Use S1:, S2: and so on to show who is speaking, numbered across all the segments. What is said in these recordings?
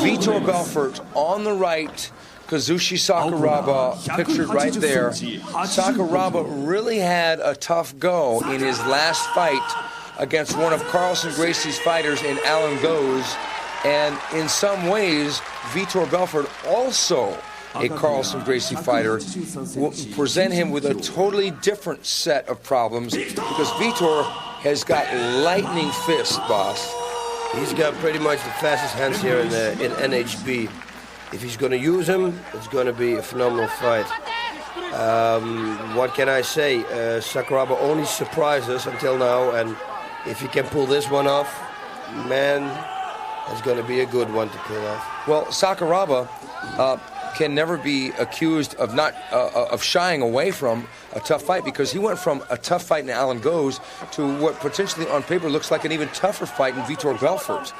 S1: Vitor Belfort on the right, Kazushi Sakuraba pictured right there. Sakuraba really had a tough go in his last fight against one of Carlson Gracie's fighters in Alan Goes. And in some ways, Vitor Belfort, also a Carlson Gracie fighter, will present him with a totally different set of problems because Vitor has got lightning fists, boss.
S2: He's got pretty much the fastest hands here in NHB. If he's going to use him, it's going to be a phenomenal fight. What can I say? Sakuraba only surprised us until now, and if he can pull this one off, man, it's going to be a good one to pull off.
S1: Well, Sakuraba can never be accused of not of shying away from a tough fight because he went from a tough fight in Alan Goes to what potentially on paper looks like an even tougher fight in Vitor Belfort.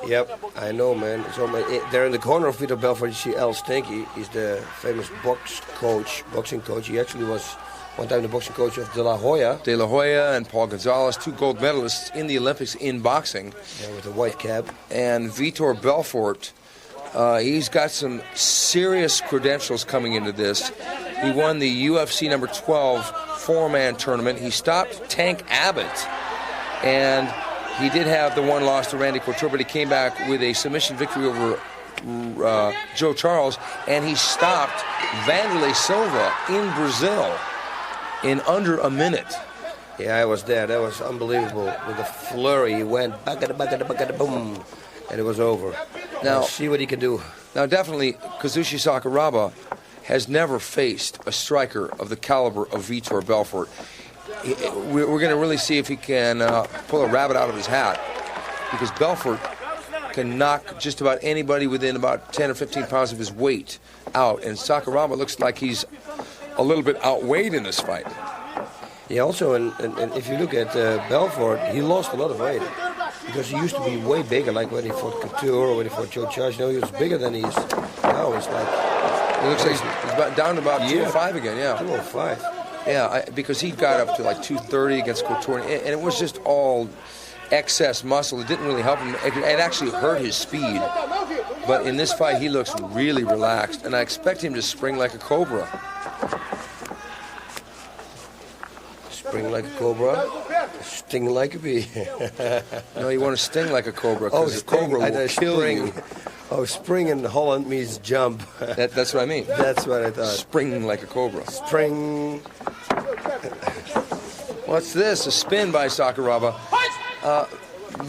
S2: Yep, I know, man. So there in the corner of Vitor Belfort, you see Al Stinky. He's the famous boxing coach. He actually was one time the boxing coach of De La Hoya.
S1: De La Hoya and Paul Gonzalez, 2 gold medalists in the Olympics in boxing.
S2: Yeah, with a white cap.
S1: And Vitor Belfort, he's got some serious credentials coming into this. He won the UFC number 12 4-man tournament. He stopped Tank Abbott, and he did have the one loss to Randy Couture, but he came back with a submission victory over Joe Charles, and he stopped Vanderlei Silva in Brazil in under a minute.
S2: Yeah, I was there. That was unbelievable. With a flurry, he went boom, and it was over. Now, see what he can do.
S1: Now, definitely, Kazushi Sakuraba has never faced a striker of the caliber of Vitor Belfort. We're going to really see if he can pull a rabbit out of his hat, because Belfort can knock just about anybody within about 10 or 15 pounds of his weight out, and Sakuraba looks like he's a little bit outweighed in this fight.
S2: Yeah, also, and if you look at Belfort, he lost a lot of weight because he used to be way bigger, like when he fought Couture or when he fought Joe Charles. You know, he was bigger than he is now. It's like,
S1: it looks like he's about down to about 205 again, yeah.
S2: 205.
S1: Yeah, because he got up to like 230 against Couture, and it was just all excess muscle. It didn't really help him. It actually hurt his speed. But in this fight, he looks really relaxed, and I expect him to spring like a cobra.
S2: Spring like a cobra, sting like a bee.
S1: No, you want to sting like a cobra, because a cobra will kill you.
S2: Oh, spring in Holland means jump.
S1: That's what I mean.
S2: That's what I thought.
S1: Spring like a cobra.
S2: Spring.
S1: What's this? A spin by Sakuraba.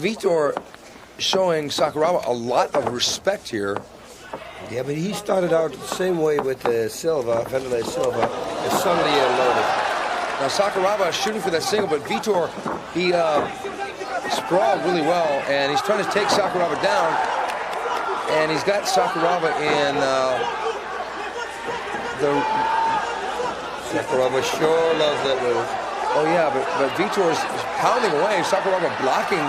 S1: Vitor showing Sakuraba a lot of respect here.
S2: Yeah, but he started out the same way with Silva, Vanderlei Silva, and suddenly unloaded.
S1: Now Sakuraba is shooting for that single, but Vitor, he sprawled really well, and he's trying to take Sakuraba down. And he's got Sakuraba in
S2: Sakuraba sure loves that move.
S1: Oh, yeah, but Vitor is pounding away. Sakuraba blocking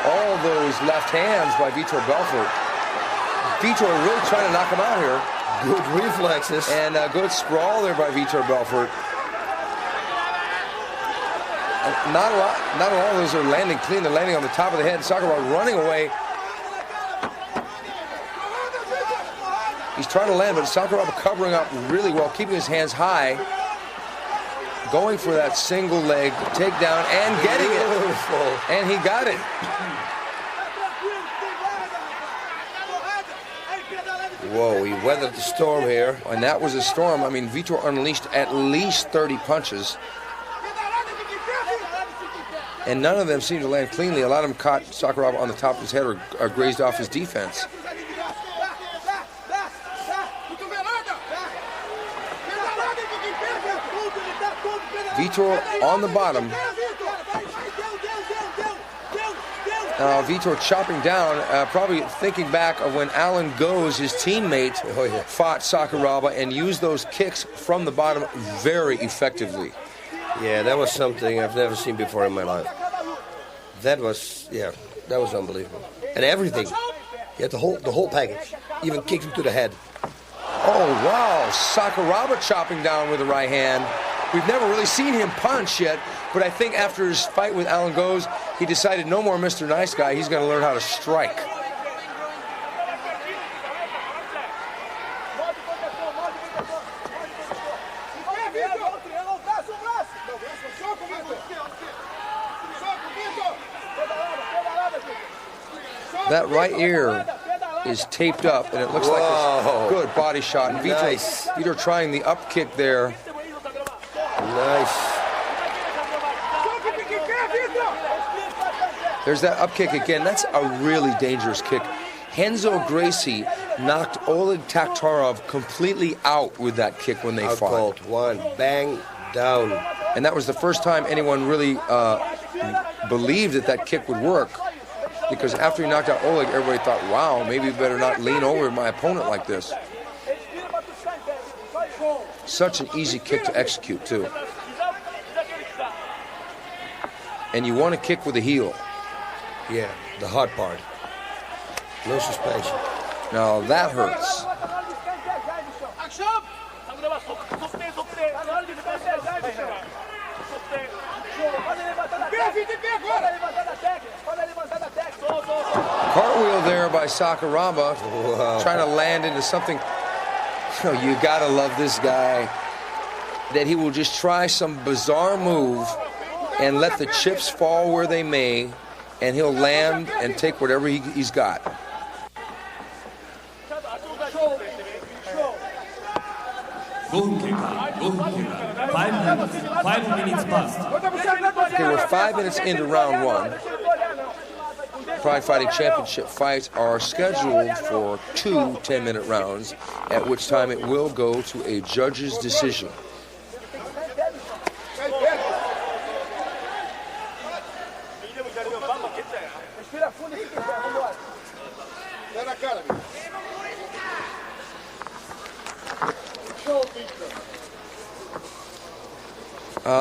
S1: all those left hands by Vitor Belfort. Vitor really trying to knock him out here.
S2: Good reflexes.
S1: And a good sprawl there by Vitor Belfort. Not a lot of those are landing clean. They're landing on the top of the head. Sakuraba running away. He's trying to land, but Sakuraba covering up really well, keeping his hands high, going for that single leg takedown and getting it. And he got it.
S2: Whoa, he weathered the storm here.
S1: And that was a storm. I mean, Vitor unleashed at least 30 punches. And none of them seemed to land cleanly. A lot of them caught Sakuraba on the top of his head or grazed off his defense. Vitor on the bottom. Vitor chopping down, probably thinking back of when Alan Goes, his teammate, fought Sakuraba and used those kicks from the bottom very effectively.
S2: Yeah, that was something I've never seen before in my life. That was unbelievable. And everything. He had the whole package. Even kicked him to the head.
S1: Oh, wow. Sakuraba chopping down with the right hand. We've never really seen him punch yet, but I think after his fight with Alan Goes, he decided no more Mr. Nice Guy. He's going to learn how to strike. That right ear is taped up, and it looks like a good body shot. And
S2: Nice.
S1: Vitor trying the up kick there.
S2: Nice.
S1: There's that up kick again. That's a really dangerous kick. Renzo Gracie knocked Oleg Taktarov completely out with that kick when they
S2: Out
S1: fought.
S2: cold. One. Bang. Down.
S1: And that was the first time anyone really believed that that kick would work. Because after he knocked out Oleg, everybody thought, wow, maybe we better not lean over my opponent like this. Such an easy kick to execute, too. And you want to kick with the heel.
S2: Yeah, the hard part. No suspension.
S1: Now that hurts. Cartwheel there by Sakuraba, trying to land into something. Oh, you gotta love this guy, that he will just try some bizarre move and let the chips fall where they may, and he'll land and take whatever he's got.
S3: Five minutes passed.
S1: Okay, we're 5 minutes into round one. Pride Fighting Championship fights are scheduled for 2 10-minute rounds, at which time it will go to a judge's decision.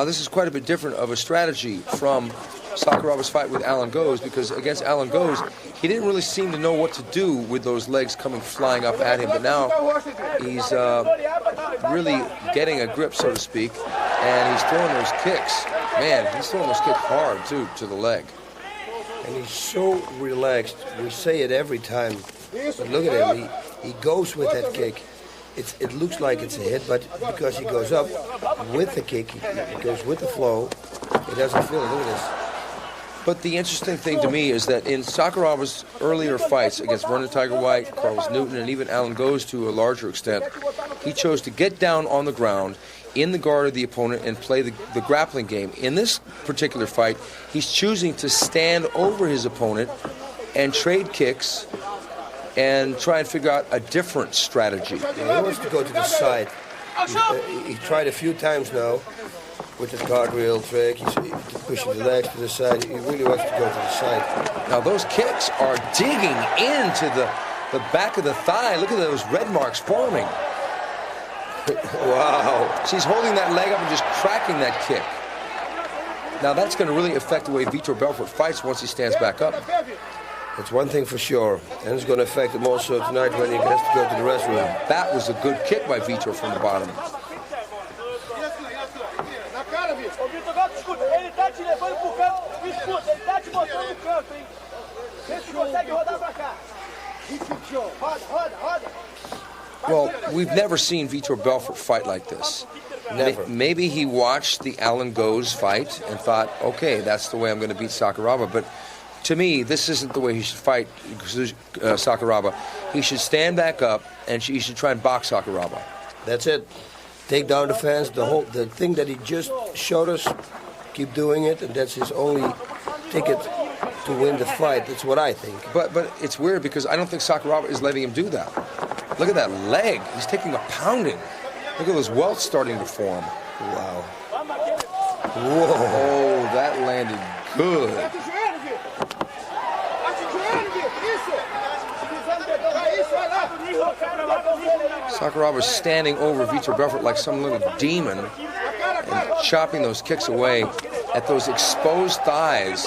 S1: This is quite a bit different of a strategy from Sakuraba's fight with Alan Goes, because against Alan Goes, he didn't really seem to know what to do with those legs coming flying up at him, but now he's really getting a grip, so to speak, and he's throwing those kicks. Man, he's throwing those kicks hard, too, to the leg.
S2: And he's so relaxed. We say it every time. But look at him. He goes with that kick. It looks like it's a hit, but because he goes up with the kick, he goes with the flow, he doesn't feel it. Look at this.
S1: But the interesting thing to me is that in Sakuraba's earlier fights against Vernon Tiger White, Carlos Newton, and even Alan Goes to a larger extent, he chose to get down on the ground in the guard of the opponent and play the grappling game. In this particular fight, he's choosing to stand over his opponent and trade kicks and try and figure out a different strategy.
S2: Yeah, he wants to go to the side. He tried a few times now with the guardrail trick. He's pushing the legs to the side. He really wants to go to the side.
S1: Now those kicks are digging into the back of the thigh. Look at those red marks forming.
S2: Wow.
S1: She's holding that leg up and just cracking that kick. Now that's going to really affect the way Vitor Belfort fights once he stands back up.
S2: That's one thing for sure. And it's going to affect him also tonight when he has to go to the restroom.
S1: That was a good kick by Vitor from the bottom. Well, we've never seen Vitor Belfort fight like this.
S2: Never.
S1: Maybe he watched the Alan Goes fight and thought, okay, that's the way I'm going to beat Sakuraba. But to me, this isn't the way he should fight Sakuraba. He should stand back up and he should try and box Sakuraba.
S2: That's it. Take down the fence. The thing that he just showed us, keep doing it, and that's his only ticket to win the fight. That's what I think.
S1: But it's weird because I don't think Sakuraba is letting him do that. Look at that leg. He's taking a pounding. Look at those welts starting to form.
S2: Wow.
S1: Whoa. Oh, that landed good. Sakuraba's standing over Vitor Belfort like some little demon and chopping those kicks away at those exposed thighs.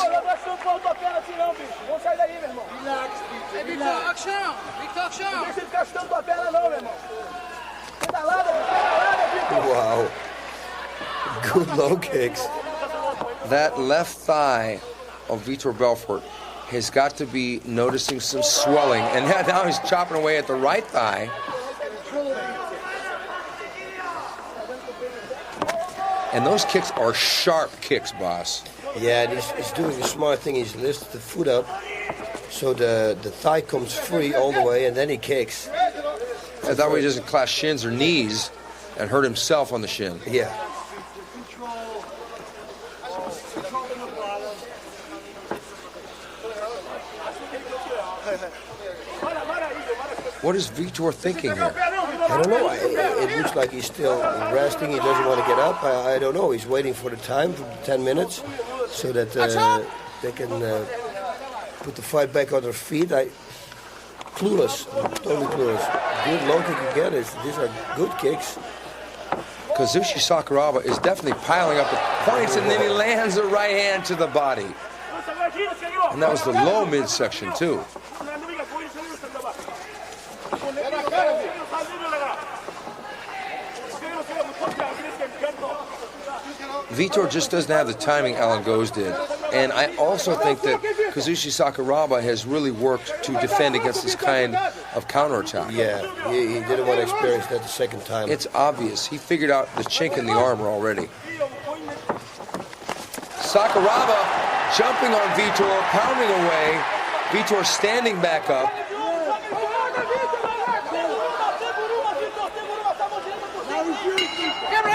S2: Wow. Good low kicks.
S1: That left thigh of Vitor Belfort has got to be noticing some swelling. And now he's chopping away at the right thigh. And those kicks are sharp kicks, boss.
S2: Yeah, he's doing a smart thing. He's lifted the foot up so the thigh comes free all the way, and then he kicks.
S1: And that way he doesn't clash shins or knees and hurt himself on the shin.
S2: Yeah.
S1: What is Vitor thinking here?
S2: I don't know. It looks like he's still resting. He doesn't want to get up. I don't know. He's waiting for the time, for the 10 minutes, so that they can put the fight back on their feet. Clueless. Totally clueless. Good low kick again. These are good kicks.
S1: Kazushi Sakuraba is definitely piling up the points, and then he lands a right hand to the body. And that was the low midsection, too. Vitor just doesn't have the timing Alan Goes did. And I also think that Kazushi Sakuraba has really worked to defend against this kind of counterattack.
S2: Yeah, he didn't want to experience that the second time.
S1: It's obvious. He figured out the chink in the armor already. Sakuraba jumping on Vitor, pounding away. Vitor standing back up.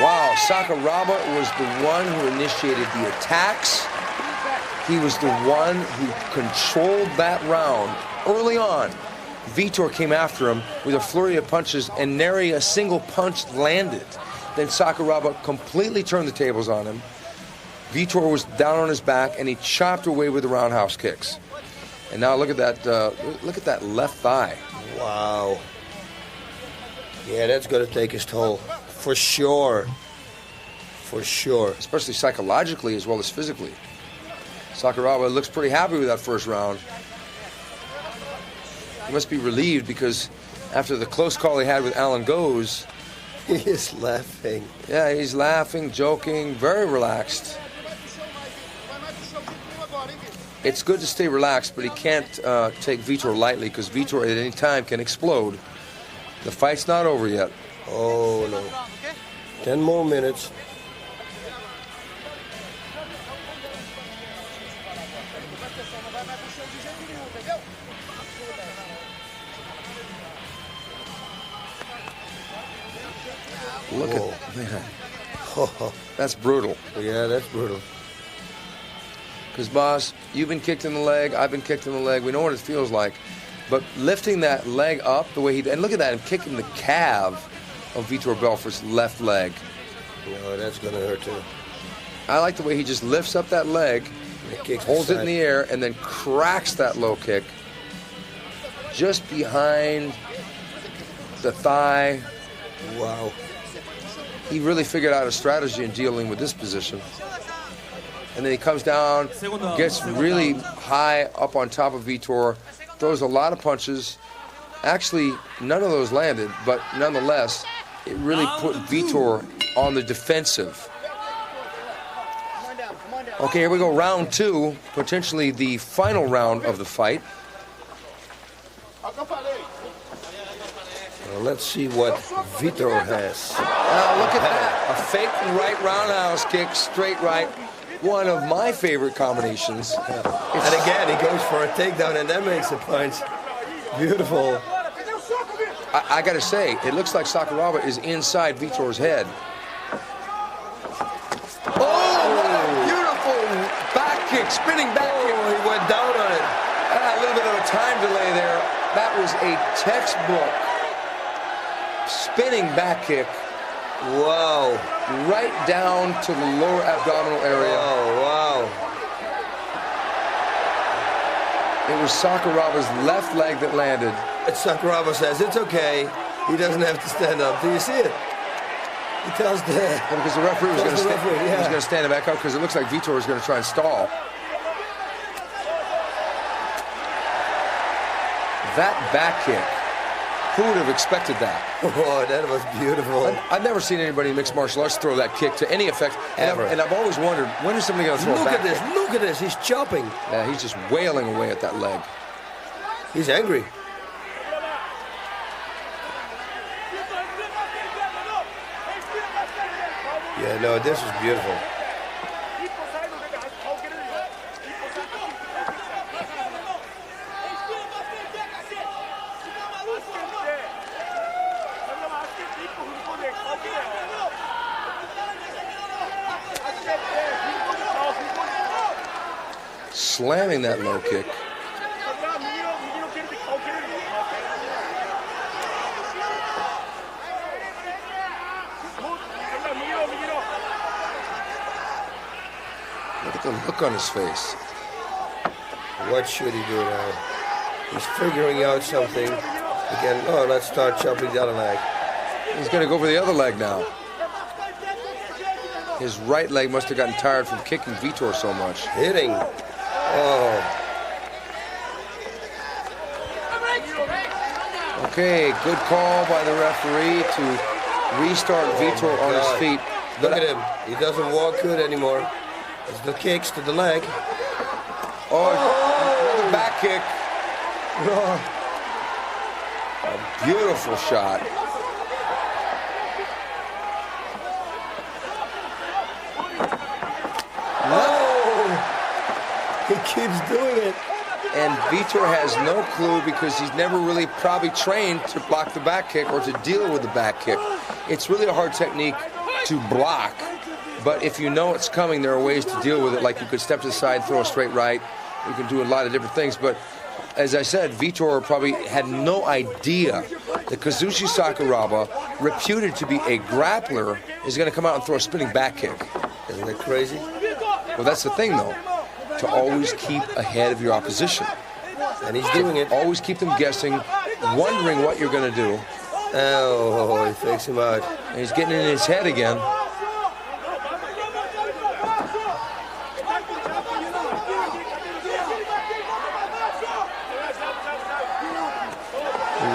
S1: Wow, Sakuraba was the one who initiated the attacks. He was the one who controlled that round early on. Vitor came after him with a flurry of punches, and nary a single punch landed. Then Sakuraba completely turned the tables on him. Vitor was down on his back, and he chopped away with the roundhouse kicks. And now look at that left thigh.
S2: Wow. Yeah, that's going to take his toll. For sure. For sure.
S1: Especially psychologically as well as physically. Sakuraba looks pretty happy with that first round. He must be relieved because after the close call he had with Alan Goes,
S2: he is laughing.
S1: Yeah, he's laughing, joking, very relaxed. It's good to stay relaxed, but he can't take Vitor lightly because Vitor at any time can explode. The fight's not over yet.
S2: Oh, no. 10 more minutes.
S1: Look at that. That's brutal.
S2: Yeah, that's brutal.
S1: Because, boss, you've been kicked in the leg, I've been kicked in the leg. We know what it feels like. But lifting that leg up the way he did, and look at that, and kicking the calf of Vitor Belfort's left leg.
S2: No, that's going to hurt, too.
S1: I like the way he just lifts up that leg, holds it in the air, and then cracks that low kick just behind the thigh.
S2: Wow.
S1: He really figured out a strategy in dealing with this position. And then he comes down, gets really high up on top of Vitor, throws a lot of punches. Actually, none of those landed, but nonetheless, it really put Vitor on the defensive. Okay, here we go, round two, potentially the final round of the fight.
S2: Well, let's see what Vitor has.
S1: Look at that, a fake right roundhouse kick, straight right. One of my favorite combinations.
S2: And again, he goes for a takedown and then makes a punch. Beautiful.
S1: I got to say, it looks like Sakuraba is inside Vitor's head. Oh, what a beautiful back kick, spinning back kick.
S2: He went down on it.
S1: A little bit of a time delay there. That was a textbook spinning back kick.
S2: Wow.
S1: Right down to the lower abdominal area.
S2: Oh, wow.
S1: It was Sakuraba's left leg that landed.
S2: And Sakuraba says, it's okay. He doesn't have to stand up. Do you see it? He tells the...
S1: Well, because the referee was going to stand back up because it looks like Vitor is going to try and stall. That back kick. Who would have expected that?
S2: Oh, that was beautiful.
S1: I've never seen anybody in mixed martial arts throw that kick to any effect.
S2: Ever.
S1: And I've always wondered, when is somebody going to throw a back kick?
S2: Look at this. He's chopping.
S1: Yeah, he's just wailing away at that leg.
S2: He's angry. Yeah, no, this is beautiful.
S1: slamming that low kick. Look at the look on his face.
S2: What should he do now? He's figuring out something. Again, oh, let's start chopping the other leg.
S1: He's going to go for the other leg now. His right leg must have gotten tired from kicking Vitor so much.
S2: Hitting. Oh.
S1: Okay, good call by the referee to restart Vitor on his feet.
S2: Look at him. He doesn't walk good anymore. It's the kicks to the leg.
S1: Oh, the back kick. Oh. A beautiful shot.
S2: He keeps doing it.
S1: And Vitor has no clue because he's never really probably trained to block the back kick or to deal with the back kick. It's really a hard technique to block, but if you know it's coming, there are ways to deal with it. Like you could step to the side, throw a straight right. You can do a lot of different things. But as I said, Vitor probably had no idea that Kazushi Sakuraba, reputed to be a grappler, is going to come out and throw a spinning back kick.
S2: Isn't that crazy?
S1: Well, that's the thing, though. To always keep ahead of your opposition.
S2: And he's doing it.
S1: Always keep them guessing, wondering what you're going to do.
S2: Oh, he fakes him out.
S1: And he's getting in his head again.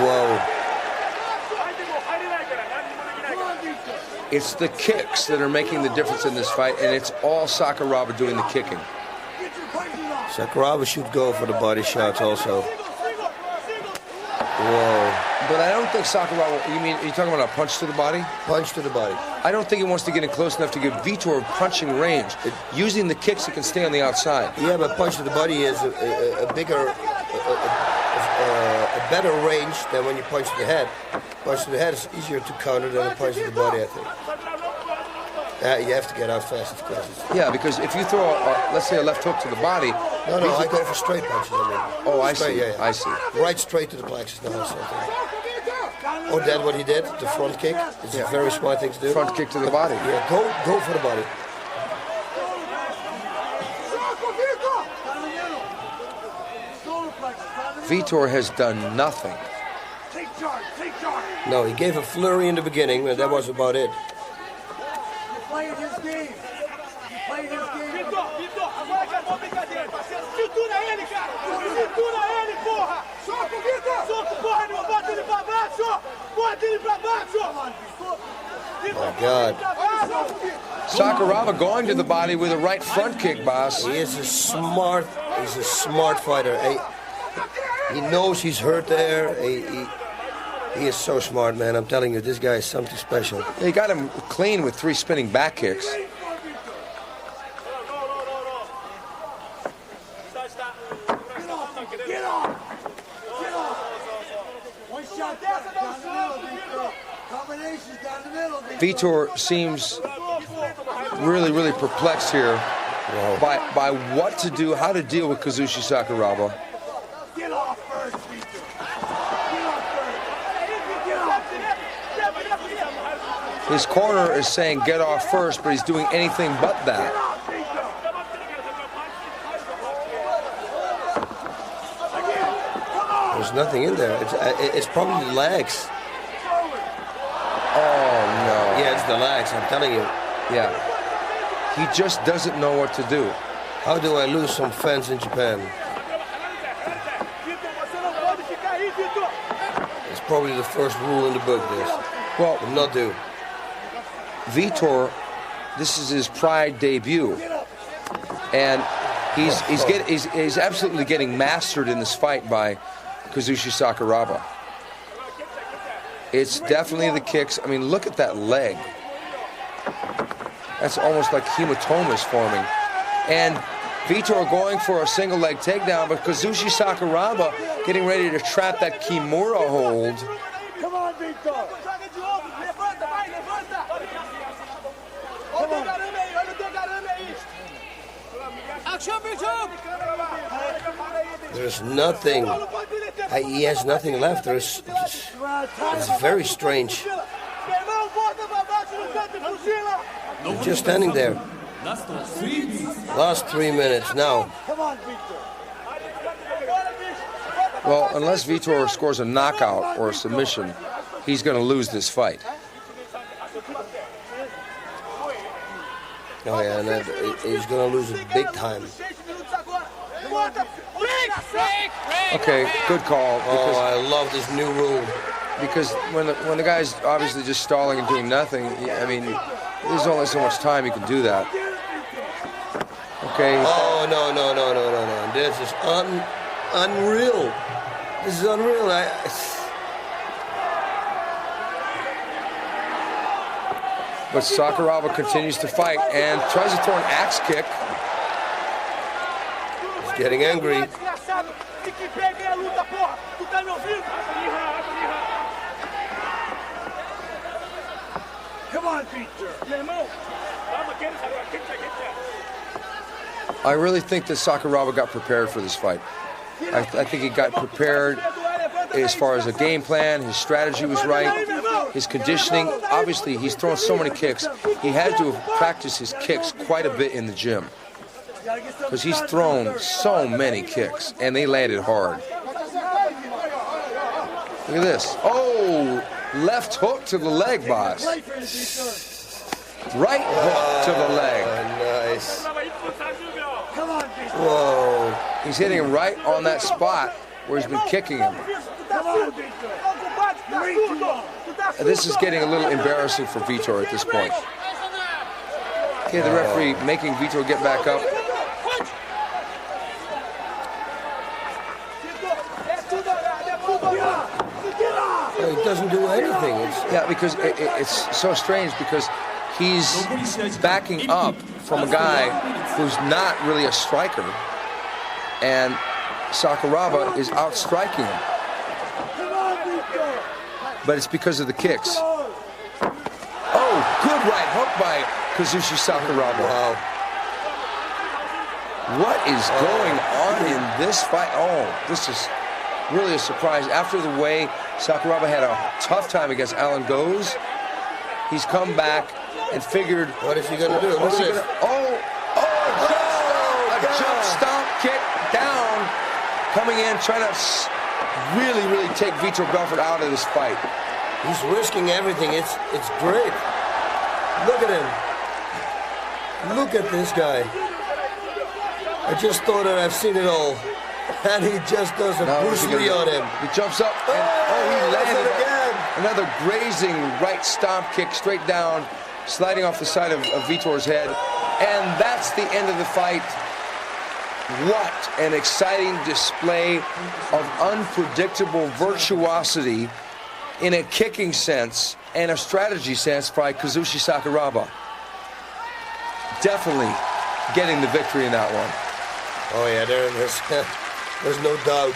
S2: Whoa.
S1: It's the kicks that are making the difference in this fight, and it's all Sakuraba doing the kicking.
S2: Sakuraba should go for the body shots also. Whoa.
S1: But I don't think Sakuraba, are you talking about a punch to the body?
S2: Punch to the body.
S1: I don't think he wants to get in close enough to give Vitor punching range. Using the kicks, he can stay on the outside.
S2: Yeah, but punch to the body is a better range than when you punch to the head. Punch to the head is easier to counter than a punch to the body, I think. You have to get out fast, of course.
S1: Yeah, because if you throw, let's say, a left hook to the body...
S2: No, I go for straight punches, I mean.
S1: Oh, I
S2: straight,
S1: see,
S2: yeah.
S1: I see.
S2: Right straight to the plexus, no, something. Oh, that's what he did, the front kick. It's a very smart thing to do.
S1: Front kick to the body.
S2: Yeah, go for the body.
S1: Vitor has done nothing.
S2: No, he gave a flurry in the beginning, and that was about it.
S4: Playing his game. He played his game.
S5: Vitor, agora acabou a brincadeira, parceiro. Cintura ele, cara. Cintura ele, porra. Soco, Vitor. Soco, porra, não. Bota ele pra baixo. Bota ele pra baixo.
S2: Oh, God.
S1: Sakuraba going to the body with a right front kick, boss.
S2: He is he's a smart fighter. He knows he's hurt there. He is so smart, man. I'm telling you, this guy is something special.
S1: He got him clean with 3 spinning back kicks.
S4: Get off! One shot down the middle, Vitor. Combinations down the middle,
S1: Vitor seems really perplexed here by what to do, how to deal with Kazushi Sakuraba.
S4: Get off first, Vitor.
S1: His corner is saying get off first, but he's doing anything but that.
S2: There's nothing in there. It's probably the legs.
S1: Oh, no.
S2: Yeah, it's the legs, I'm telling you.
S1: Yeah. He just doesn't know what to do.
S2: How do I lose some fans in Japan? It's probably the first rule in the book, this.
S1: Well,
S2: Not do.
S1: Vitor, this is his Pride debut, and he's absolutely getting mastered in this fight by Kazushi Sakuraba. It's definitely the kicks. I mean, look at that leg. That's almost like hematomas forming. And Vitor going for a single leg takedown, but Kazushi Sakuraba getting ready to trap that Kimura hold.
S4: Come on, Vitor.
S2: There's nothing. He has nothing left. It's very strange. He's just standing there. Last 3 minutes now.
S1: Well, unless Vitor scores a knockout or a submission, he's going to lose this fight.
S2: Oh yeah, and he's going to lose it big time.
S1: Okay, good call.
S2: Oh, I love this new rule.
S1: Because when the guy's obviously just stalling and doing nothing, I mean, there's only so much time you can do that. Okay.
S2: Oh, no. This is unreal. This is unreal.
S1: But Sakuraba continues to fight and tries to throw an axe kick.
S2: He's getting angry.
S5: Come on, Vitor.
S1: I really think that Sakuraba got prepared for this fight. I think he got prepared as far as a game plan. His strategy was right. His conditioning, obviously, he's thrown so many kicks. He had to have practiced his kicks quite a bit in the gym because he's thrown so many kicks, and they landed hard. Look at this. Oh, left hook to the leg, boss. Right hook to the leg.
S2: Nice. Whoa.
S1: He's hitting him right on that spot where he's been kicking him. This is getting a little embarrassing for Vitor at this point. Okay, the referee making Vitor get back up.
S2: He doesn't do anything.
S1: Yeah, because it's so strange because he's backing up from a guy who's not really a striker, and Sakuraba is outstriking him. But it's because of the kicks. Oh, good right hook by Kazushi Sakuraba.
S2: Wow.
S1: What is going on in this fight? Oh, this is really a surprise. After the way Sakuraba had a tough time against Alan Goes, he's come back and figured,
S2: what is he going to do?
S1: What's he gonna, a jump stomp kick down, coming in, trying to really take Vitor Belfort out of this fight.
S2: He's risking everything. It's great. Look at him. Look at this guy. I just thought that I've seen it all. And he just does a Bruce Lee on him.
S1: He jumps up and he landed
S2: again.
S1: Another grazing right stomp kick straight down, sliding off the side of Vitor's head. And that's the end of the fight. What an exciting display of unpredictable virtuosity in a kicking sense and a strategy sense by Kazushi Sakuraba. Definitely getting the victory in that one.
S2: Oh yeah, there's no doubt.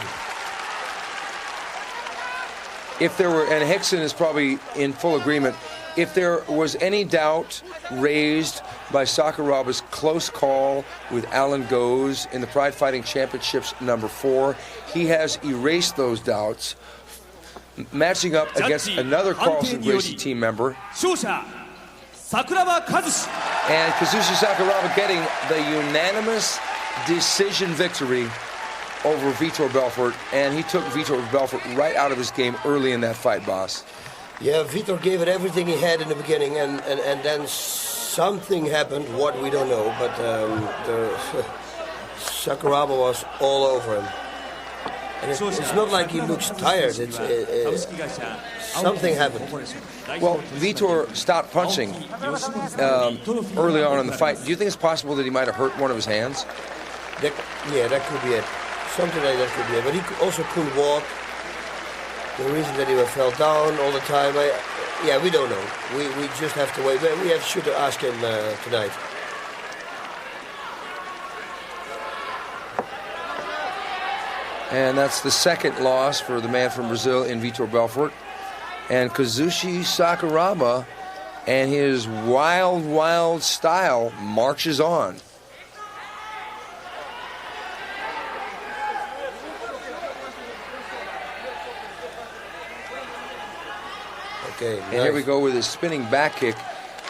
S1: If there were, and Hickson is probably in full agreement, if there was any doubt raised by Sakuraba's close call with Alan Goes in the Pride Fighting Championships #4, he has erased those doubts, matching up against another Carlson Gracie team member. And Kazushi Sakuraba getting the unanimous decision victory over Vitor Belfort, and he took Vitor Belfort right out of his game early in that fight, boss.
S2: Yeah, Vitor gave it everything he had in the beginning, and then something happened, what we don't know, but Sakuraba was all over him. And it's not like he looks tired, something happened.
S1: Well, Vitor stopped punching early on in the fight. Do you think it's possible that he might have hurt one of his hands?
S2: Yeah, that could be it. Something like that could be it. But he also couldn't walk. The reason that he fell down all the time, we don't know. We just have to wait. We should ask him tonight.
S1: And that's the second loss for the man from Brazil in Vitor Belfort. And Kazushi Sakuraba and his wild style marches on.
S2: Okay,
S1: And here we go with his spinning back kick.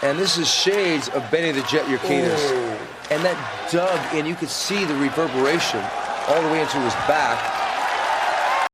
S1: And this is shades of Benny the Jet Urquidez. And that dug in, you could see the reverberation all the way into his back.